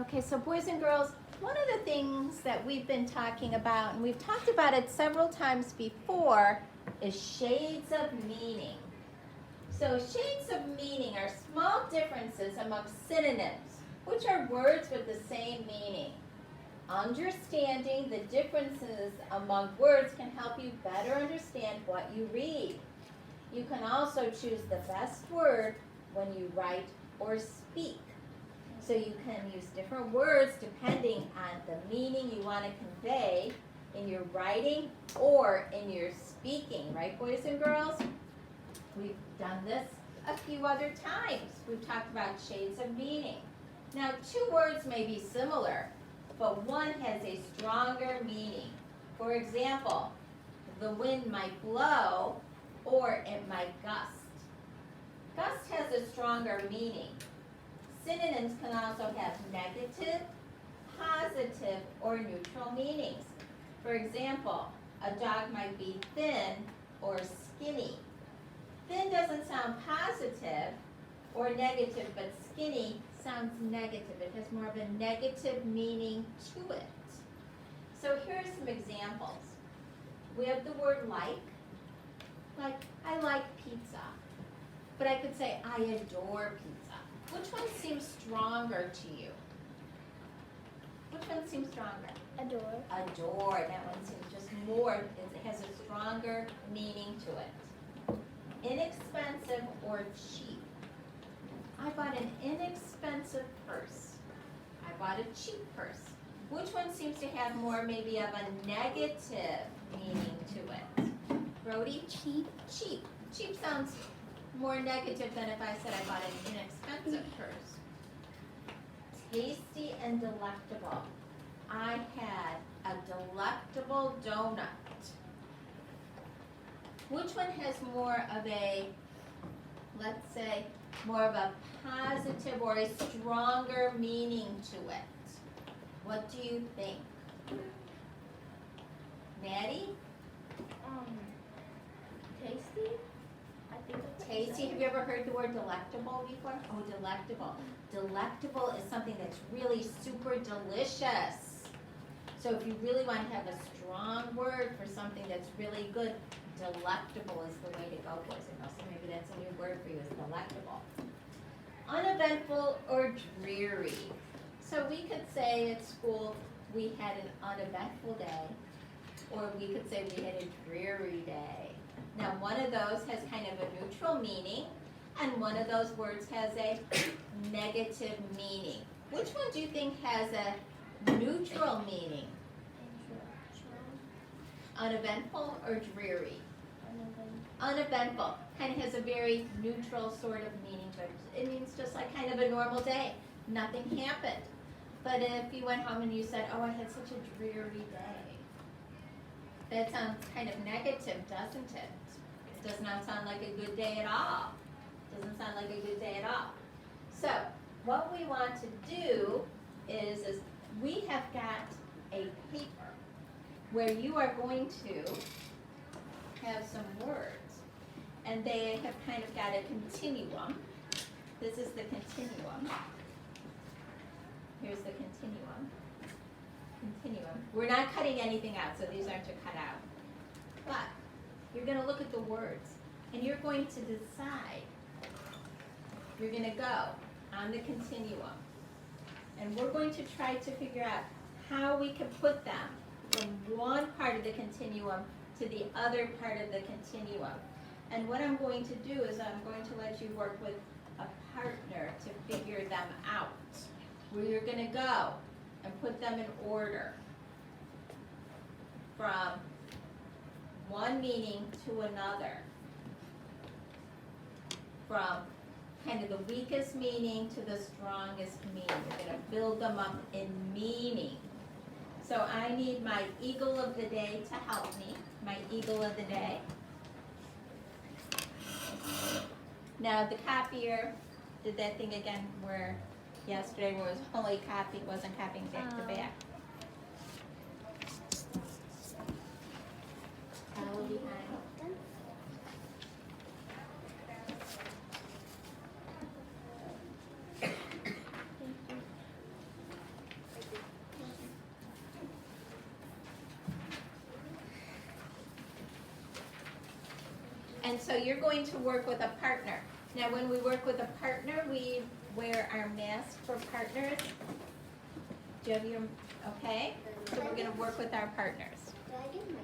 Okay, so boys and girls, one of the things that we've been talking about, and we've talked about it several times before, is shades of meaning. So shades of meaning are small differences among synonyms, which are words with the same meaning. Understanding the differences among words can help you better understand what you read. You can also choose the best word when you write or speak. So you can use different words depending on the meaning you want to convey in your writing or in your speaking, right, boys and girls? We've done this a few other times. We've talked about shades of meaning. Now, two words may be similar, but one has a stronger meaning. For example, the wind might blow or it might gust. Gust has a stronger meaning. Synonyms can also have negative, positive, or neutral meanings. For example, a dog might be thin or skinny. Thin doesn't sound positive or negative, but skinny sounds negative. It has more of a negative meaning to it. So here are some examples. We have the word like I like pizza. But I could say I adore pizza. Which one seems stronger to you? Which one seems stronger? Adore. Adore. That one seems just more, it has a stronger meaning to it. Inexpensive or cheap. I bought an inexpensive purse. I bought a cheap purse. Which one seems to have more maybe of a negative meaning to it? Brody? Cheap. Cheap. Cheap sounds more negative than if I said I bought an inexpensive purse. Tasty and delectable. I had a delectable donut. Which one has more of a, let's say, more of a positive or a stronger meaning to it? What do you think? Maddie? Tasty. I think it's Tasty. Have you ever heard the word delectable before? Oh, delectable. Delectable is something that's really super delicious. So if you really want to have a strong word for something that's really good, delectable is the way to go, boys and girls. So maybe that's a new word for you, is delectable. Uneventful or dreary. So we could say at school we had an uneventful day, or we could say we had a dreary day. Now one of those has kind of a neutral meaning, and one of those words has a negative meaning. Which one do you think has a neutral meaning? Uneventful or dreary? Uneventful. Kind of has a very neutral sort of meaning to it. It means just like kind of a normal day. Nothing happened. But if you went home and you said, oh, I had such a dreary day, that sounds kind of negative, doesn't it? It does not sound like a good day at all. Doesn't sound like a good day at all. So what we want to do is we have got a paper where you are going to have some words. And they have kind of got a continuum. This is the continuum. Here's the continuum. Continuum. We're not cutting anything out, so these aren't to cut out. But you're going to look at the words, and you're going to decide. You're going to go on the continuum. And we're going to try to figure out how we can put them from one part of the continuum to the other part of the continuum. And what I'm going to do is I'm going to let you work with a partner to figure them out. Where you're going to go and put them in order from one meaning to another. From kind of the weakest meaning to the strongest meaning. You're going to build them up in meaning. So I need my eagle of the day to help me. My eagle of the day. Now the copier did that thing again where yesterday was only copying, wasn't copying back to back. Follow behind. And so you're going to work with a partner. Now, when we work with a partner, we wear our mask for partners. Do you have your, okay? So we're gonna work with our partners. Do I get my